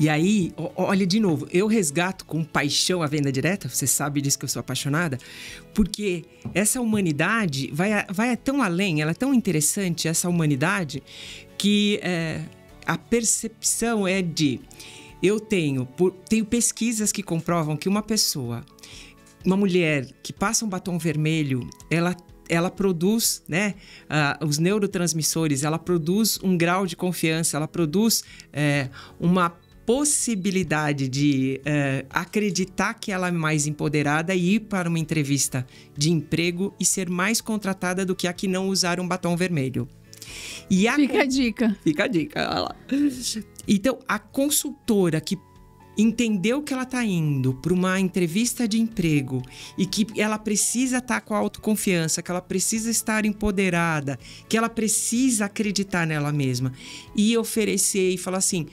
E aí, olha de novo, eu resgato com paixão a venda direta, você sabe disso que eu sou apaixonada, porque essa humanidade vai tão além, ela é tão interessante, essa humanidade, que a percepção é de... Eu tenho pesquisas que comprovam que uma mulher que passa um batom vermelho, ela produz, né, os neurotransmissores, ela produz um grau de confiança, ela produz uma possibilidade de acreditar que ela é mais empoderada e ir para uma entrevista de emprego e ser mais contratada do que a que não usar um batom vermelho. Fica a dica. Fica a dica, olha lá. Então, a consultora que entendeu que ela está indo para uma entrevista de emprego e que ela precisa estar com a autoconfiança, que ela precisa estar empoderada, que ela precisa acreditar nela mesma e oferecer e falar assim...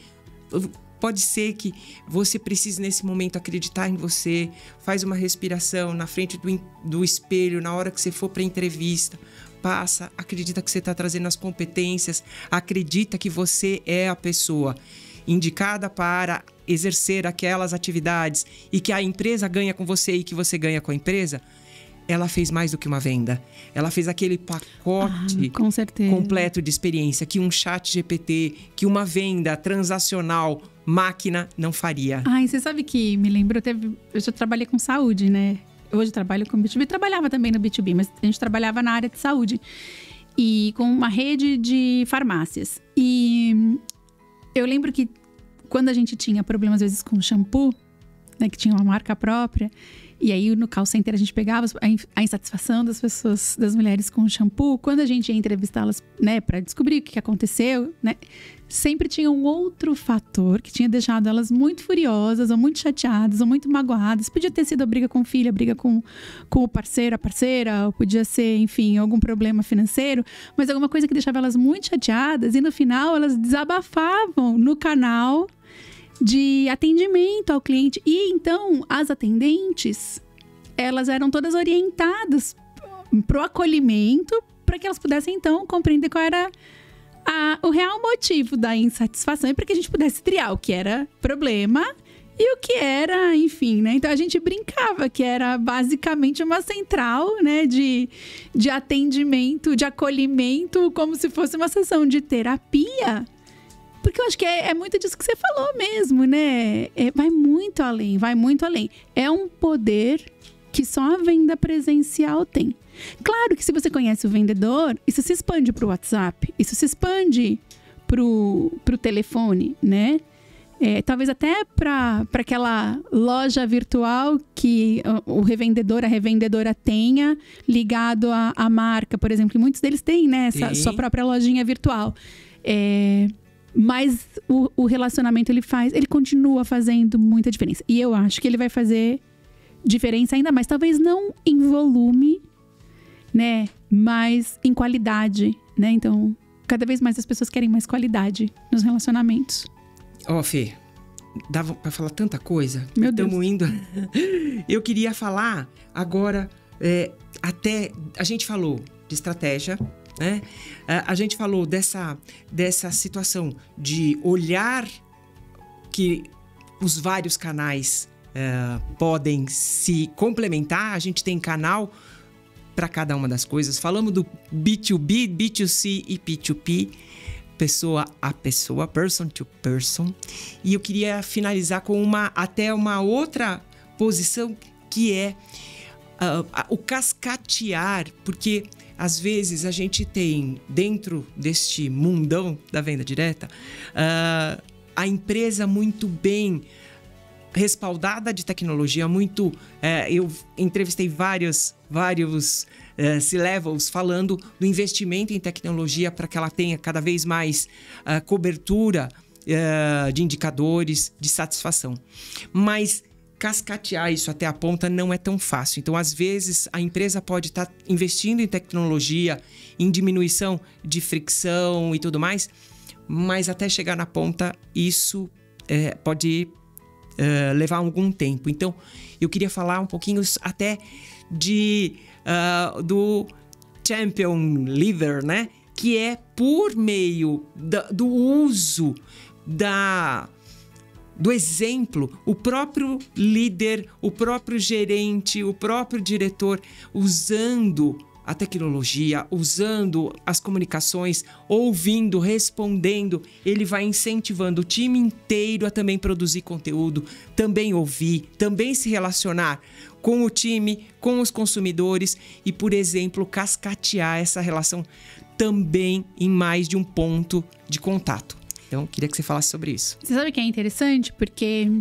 Pode ser que você precise nesse momento acreditar em você, faz uma respiração na frente do espelho, na hora que você for para a entrevista, passa, acredita que você está trazendo as competências, acredita que você é a pessoa indicada para exercer aquelas atividades e que a empresa ganha com você e que você ganha com a empresa. Ela fez mais do que uma venda. Ela fez aquele pacote com certeza, completo de experiência que um chat GPT, que uma venda transacional máquina não faria. E você sabe que me lembrou, eu já trabalhei com saúde, né? Hoje eu trabalho com B2B, trabalhava também no B2B, mas a gente trabalhava na área de saúde. E com uma rede de farmácias. E eu lembro que quando a gente tinha problemas, às vezes, com shampoo, né, que tinha uma marca própria, e aí no call center a gente pegava a insatisfação das pessoas, das mulheres com o shampoo. Quando a gente ia entrevistá-las, né, para descobrir o que aconteceu, né, sempre tinha um outro fator que tinha deixado elas muito furiosas, ou muito chateadas, ou muito magoadas. Podia ter sido a briga com o filho, a briga com o parceiro, a parceira, ou podia ser, enfim, algum problema financeiro, mas alguma coisa que deixava elas muito chateadas, e no final elas desabafavam no canal de atendimento ao cliente. E então as atendentes, elas eram todas orientadas pro acolhimento, para que elas pudessem então compreender qual era o real motivo da insatisfação, e para que a gente pudesse triar o que era problema e o que era, enfim, né? Então a gente brincava que era basicamente uma central, né, de atendimento, de acolhimento, como se fosse uma sessão de terapia. Porque eu acho que é muito disso que você falou mesmo, né? Vai muito além, vai muito além. É um poder que só a venda presencial tem. Claro que se você conhece o vendedor, isso se expande para o WhatsApp, isso se expande para o telefone, né? Talvez até para aquela loja virtual que o revendedor, a revendedora tenha ligado à marca, por exemplo. E muitos deles têm, né? Essa sua própria lojinha virtual. Mas o relacionamento ele continua fazendo muita diferença. E eu acho que ele vai fazer diferença ainda mais. Talvez não em volume, né? Mas em qualidade, né? Então, cada vez mais as pessoas querem mais qualidade nos relacionamentos. Fê, dava pra falar tanta coisa. Meu Deus. Estamos indo. Eu queria falar agora, até a gente falou de estratégia, né? A gente falou dessa situação de olhar que os vários canais podem se complementar. A gente tem canal para cada uma das coisas. Falamos do B2B, B2C e P2P, pessoa a pessoa, person to person. E eu queria finalizar com uma outra posição, que é o cascatear, porque às vezes a gente tem, dentro deste mundão da venda direta, a empresa muito bem respaldada de tecnologia, eu entrevistei vários C-levels falando do investimento em tecnologia para que ela tenha cada vez mais cobertura de indicadores de satisfação. Mas cascatear isso até a ponta não é tão fácil. Então, às vezes, a empresa pode estar investindo em tecnologia, em diminuição de fricção e tudo mais, mas até chegar na ponta, isso pode levar algum tempo. Então, eu queria falar um pouquinho até do Champion Leader, né? Que é por meio do uso do exemplo, o próprio líder, o próprio gerente, o próprio diretor, usando a tecnologia, usando as comunicações, ouvindo, respondendo, ele vai incentivando o time inteiro a também produzir conteúdo, também ouvir, também se relacionar com o time, com os consumidores e, por exemplo, cascatear essa relação também em mais de um ponto de contato. Então, queria que você falasse sobre isso. Você sabe que é interessante? Porque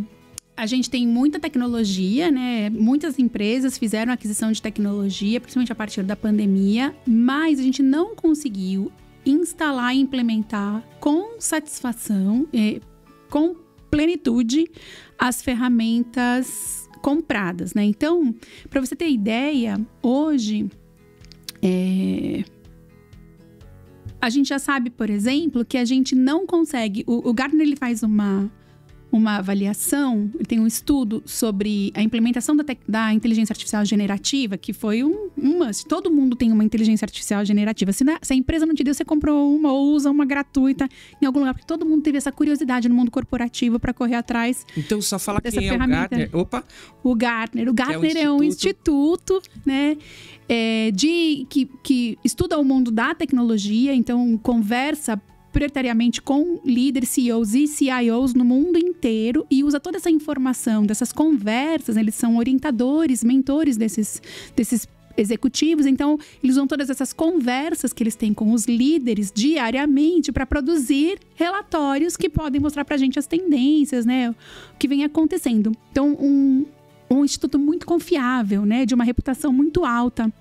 a gente tem muita tecnologia, né? Muitas empresas fizeram aquisição de tecnologia, principalmente a partir da pandemia, mas a gente não conseguiu instalar e implementar com satisfação, com plenitude, as ferramentas compradas, né? Então, para você ter ideia, hoje a gente já sabe, por exemplo, que a gente não consegue... O Gartner, ele faz uma avaliação, ele tem um estudo sobre a implementação da inteligência artificial generativa, que foi se todo mundo tem uma inteligência artificial generativa. Se a empresa não te deu, você comprou uma ou usa uma gratuita em algum lugar, porque todo mundo teve essa curiosidade no mundo corporativo para correr atrás. Então, só fala dessa quem ferramenta. É o Gartner. Opa! O Gartner é um instituto, né? Que estuda o mundo da tecnologia, então conversa prioritariamente com líderes, CEOs e CIOs no mundo inteiro e usa toda essa informação dessas conversas, eles são orientadores, mentores desses executivos, então eles usam todas essas conversas que eles têm com os líderes diariamente para produzir relatórios que podem mostrar pra gente as tendências, né, o que vem acontecendo. Então, um instituto muito confiável, né, de uma reputação muito alta.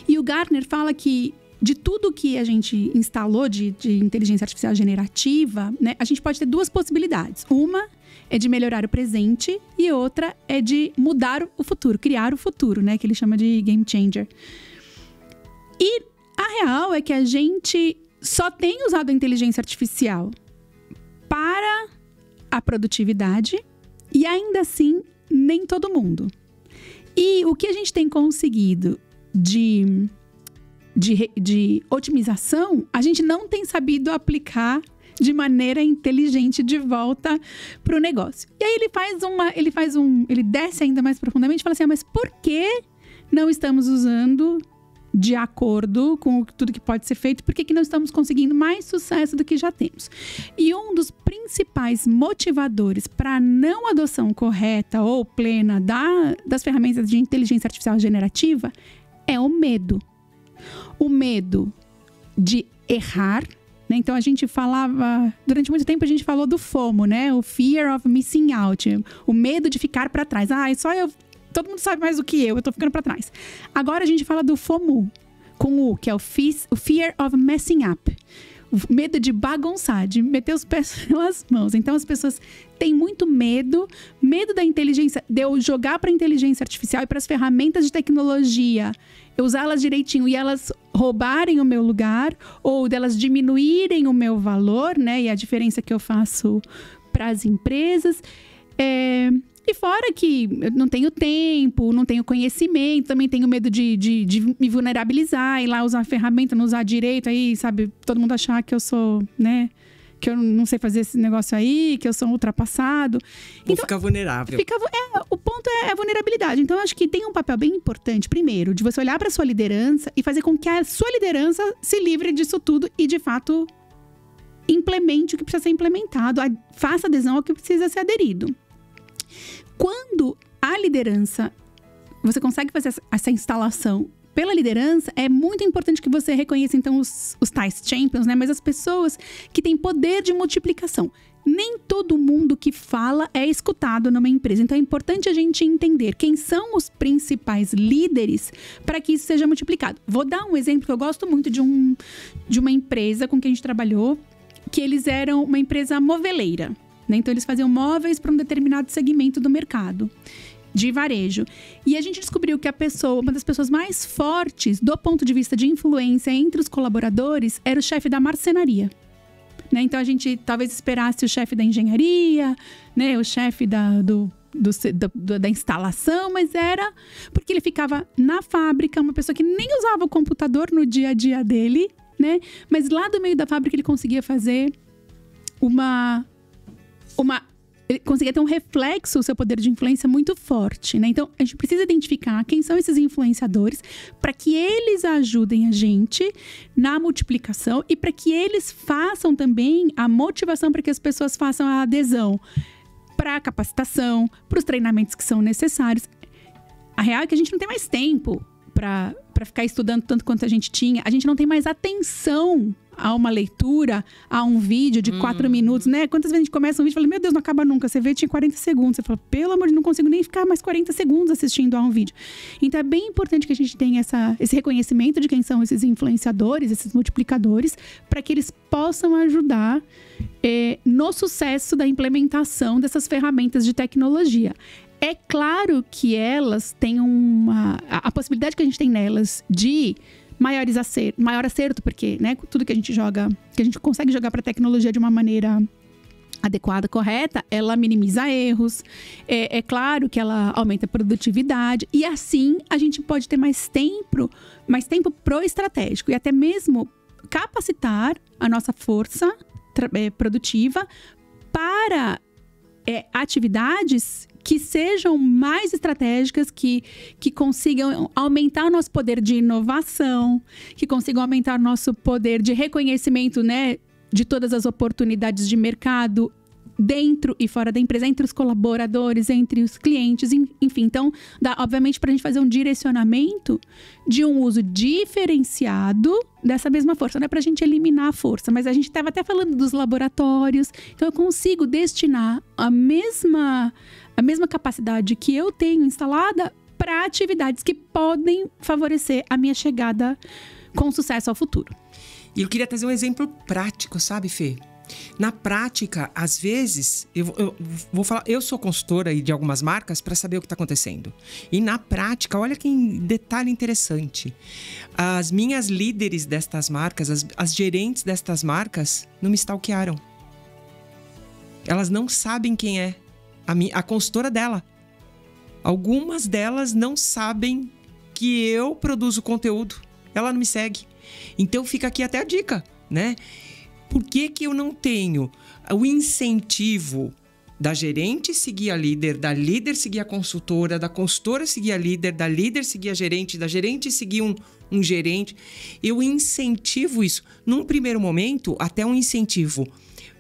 E o Gartner fala que de tudo que a gente instalou de inteligência artificial generativa, né, a gente pode ter duas possibilidades. Uma é de melhorar o presente e outra é de mudar o futuro, criar o futuro, né, que ele chama de game changer. E a real é que a gente só tem usado a inteligência artificial para a produtividade e ainda assim nem todo mundo. E o que a gente tem conseguido de otimização, a gente não tem sabido aplicar de maneira inteligente de volta para o negócio. E aí ele desce ainda mais profundamente e fala assim, mas por que não estamos usando de acordo com tudo que pode ser feito? Por que não estamos conseguindo mais sucesso do que já temos? E um dos principais motivadores para a não adoção correta ou plena das ferramentas de inteligência artificial generativa é o medo. O medo de errar, né? Então, durante muito tempo a gente falou do FOMO, né? O Fear of Missing Out, o medo de ficar para trás. Todo mundo sabe mais do que eu tô ficando para trás. Agora a gente fala do FOMO, com o que é o Fear of Messing Up. O medo de bagunçar, de meter os pés pelas mãos. Então, as pessoas têm muito medo da inteligência, de eu jogar para a inteligência artificial e para as ferramentas de tecnologia, eu usá-las direitinho e elas roubarem o meu lugar, ou delas diminuírem o meu valor, né? E a diferença que eu faço para as empresas. E fora que eu não tenho tempo, não tenho conhecimento, também tenho medo de me vulnerabilizar, ir lá usar a ferramenta, não usar direito, aí, sabe, todo mundo achar que eu sou, né, que eu não sei fazer esse negócio aí, que eu sou ultrapassado. Então, ficar vulnerável. O ponto é a vulnerabilidade. Então, eu acho que tem um papel bem importante, primeiro, de você olhar para a sua liderança e fazer com que a sua liderança se livre disso tudo e, de fato, implemente o que precisa ser implementado, faça adesão ao que precisa ser aderido. Quando a liderança, você consegue fazer essa instalação pela liderança, é muito importante que você reconheça, então, os tais champions, né? Mas as pessoas que têm poder de multiplicação. Nem todo mundo que fala é escutado numa empresa. Então, é importante a gente entender quem são os principais líderes para que isso seja multiplicado. Vou dar um exemplo que eu gosto muito de uma empresa com quem a gente trabalhou, que eles eram uma empresa moveleira, né? Então, eles faziam móveis para um determinado segmento do mercado de varejo. E a gente descobriu que uma das pessoas mais fortes do ponto de vista de influência entre os colaboradores era o chefe da marcenaria. né? Então a gente talvez esperasse o chefe da engenharia, né? O chefe da instalação, mas era porque ele ficava na fábrica, uma pessoa que nem usava o computador no dia a dia dele, né? Mas lá do meio da fábrica ele conseguia fazer ele conseguia ter um reflexo, o seu poder de influência muito forte, né? Então, a gente precisa identificar quem são esses influenciadores para que eles ajudem a gente na multiplicação e para que eles façam também a motivação para que as pessoas façam a adesão para a capacitação, para os treinamentos que são necessários. A real é que a gente não tem mais tempo para ficar estudando tanto quanto a gente tinha. A gente não tem mais atenção a uma leitura, a um vídeo de 4 minutos, né? Quantas vezes a gente começa um vídeo e fala, meu Deus, não acaba nunca. Você vê, tinha 40 segundos. Você fala, pelo amor de Deus, não consigo nem ficar mais 40 segundos assistindo a um vídeo. Então, é bem importante que a gente tenha esse reconhecimento de quem são esses influenciadores, esses multiplicadores, para que eles possam ajudar no sucesso da implementação dessas ferramentas de tecnologia. É claro que elas têm a possibilidade que a gente tem nelas de maior acerto, porque, né, tudo que a gente joga, que a gente consegue jogar para a tecnologia de uma maneira adequada, correta, ela minimiza erros. É claro que ela aumenta a produtividade e assim a gente pode ter mais tempo pro estratégico e até mesmo capacitar a nossa força produtiva para atividades que sejam mais estratégicas, que consigam aumentar o nosso poder de inovação, que consigam aumentar o nosso poder de reconhecimento, né, de todas as oportunidades de mercado dentro e fora da empresa, entre os colaboradores, entre os clientes, enfim. Então, dá, obviamente, para a gente fazer um direcionamento de um uso diferenciado dessa mesma força. Não é para a gente eliminar a força, mas a gente estava até falando dos laboratórios. Então, eu consigo destinar a mesma capacidade que eu tenho instalada para atividades que podem favorecer a minha chegada com sucesso ao futuro. E eu queria trazer um exemplo prático, sabe, Fê? Na prática, às vezes, eu vou falar, eu sou consultora de algumas marcas para saber o que está acontecendo. E na prática, olha que detalhe interessante. As minhas líderes destas marcas, as gerentes destas marcas, não me stalkearam. Elas não sabem quem é a consultora dela. Algumas delas não sabem que eu produzo conteúdo. Ela não me segue. Então fica aqui até a dica, né? Por que eu não tenho o incentivo da gerente seguir a líder, da líder seguir a consultora, da consultora seguir a líder, da líder seguir a gerente, da gerente seguir um gerente? Eu incentivo isso. Num primeiro momento, até um incentivo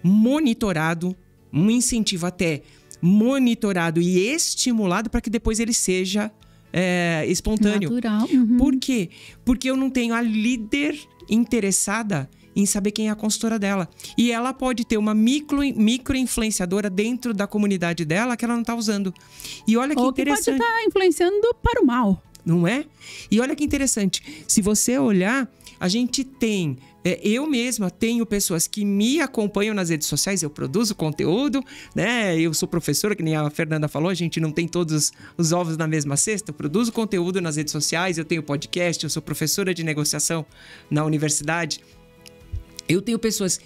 monitorado, um incentivo até monitorado e estimulado para que depois ele seja espontâneo. Natural. Uhum. Por quê? Porque eu não tenho a líder interessada em saber quem é a consultora dela. E ela pode ter uma micro-influenciadora dentro da comunidade dela que ela não está usando. E olha que interessante. Ou que pode estar influenciando para o mal. Não é? E olha que interessante. Se você olhar, a gente tem... eu mesma tenho pessoas que me acompanham nas redes sociais, eu produzo conteúdo, né? Eu sou professora, que nem a Fernanda falou, a gente não tem todos os ovos na mesma cesta. Eu produzo conteúdo nas redes sociais, eu tenho podcast, eu sou professora de negociação na universidade. Eu tenho pessoas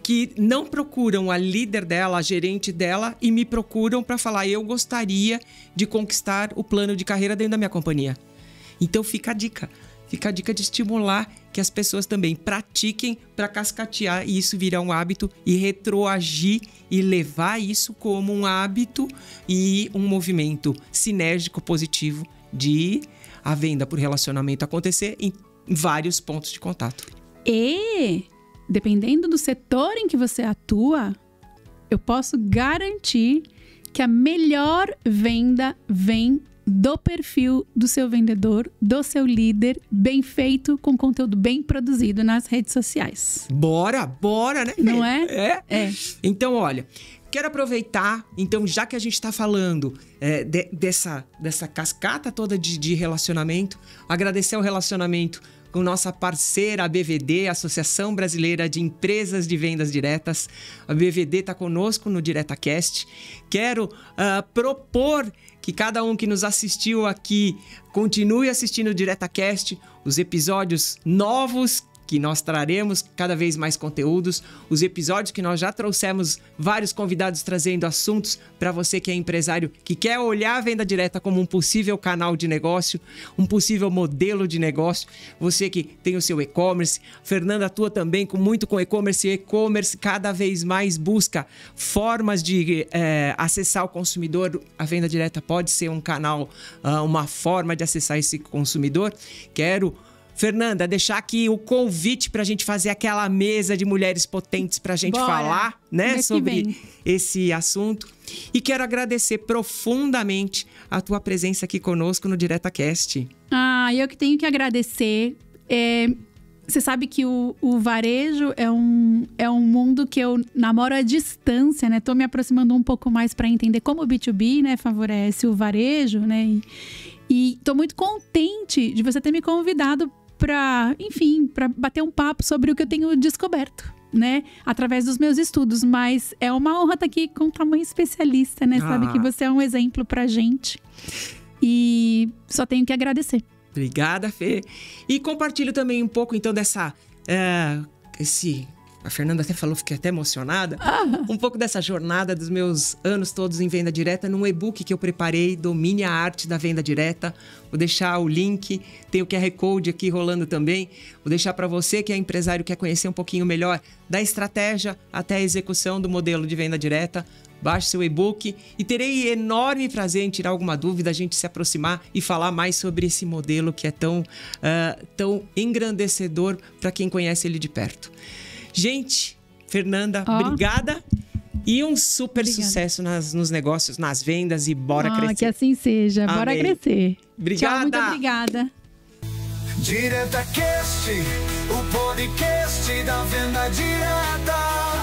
que não procuram a líder dela, a gerente dela, e me procuram para falar, eu gostaria de conquistar o plano de carreira dentro da minha companhia. Então fica a dica de estimular que as pessoas também pratiquem para cascatear e isso virar um hábito e retroagir e levar isso como um hábito e um movimento sinérgico positivo de a venda por relacionamento acontecer em vários pontos de contato. E, dependendo do setor em que você atua, eu posso garantir que a melhor venda vem do perfil do seu vendedor, do seu líder, bem feito, com conteúdo bem produzido nas redes sociais. Bora, né? Não é? É. Então, olha, quero aproveitar, então, já que a gente está falando dessa cascata toda de relacionamento, agradecer o relacionamento com nossa parceira, a BVD, Associação Brasileira de Empresas de Vendas Diretas. A BVD está conosco no DiretaCast. Quero propor que cada um que nos assistiu aqui continue assistindo o DiretaCast, os episódios novos que nós traremos cada vez mais conteúdos, os episódios que nós já trouxemos vários convidados trazendo assuntos para você que é empresário, que quer olhar a venda direta como um possível canal de negócio, um possível modelo de negócio, você que tem o seu e-commerce, Fernanda atua também muito com e-commerce, cada vez mais busca formas de acessar o consumidor, a venda direta pode ser um canal, uma forma de acessar esse consumidor. Quero, Fernanda, deixar aqui o convite para a gente fazer aquela mesa de mulheres potentes para a gente falar, né, sobre esse assunto. E quero agradecer profundamente a tua presença aqui conosco no DiretaCast. Eu que tenho que agradecer. Você sabe que o varejo é um mundo que eu namoro à distância, né? Tô me aproximando um pouco mais para entender como o B2B, né, favorece o varejo, né? E tô muito contente de você ter me convidado para bater um papo sobre o que eu tenho descoberto, né? Através dos meus estudos. Mas é uma honra estar aqui com um tamanho especialista, né? Sabe que você é um exemplo pra gente. E só tenho que agradecer. Obrigada, Fê. E compartilho também um pouco, então, dessa... A Fernanda até falou, fiquei até emocionada. Um pouco dessa jornada dos meus anos todos em venda direta num e-book que eu preparei, Domine a Arte da Venda Direta. Vou deixar o link, tem o QR Code aqui rolando também. Vou deixar para você que é empresário, quer conhecer um pouquinho melhor da estratégia até a execução do modelo de venda direta. Baixe seu e-book e terei enorme prazer em tirar alguma dúvida, a gente se aproximar e falar mais sobre esse modelo que é tão engrandecedor para quem conhece ele de perto. Gente, Fernanda, obrigada e um super sucesso nos negócios, nas vendas e bora crescer. Que assim seja, Amém. Bora crescer. Obrigada. Tchau, muito obrigada. DiretaCast, o podcast da venda direta.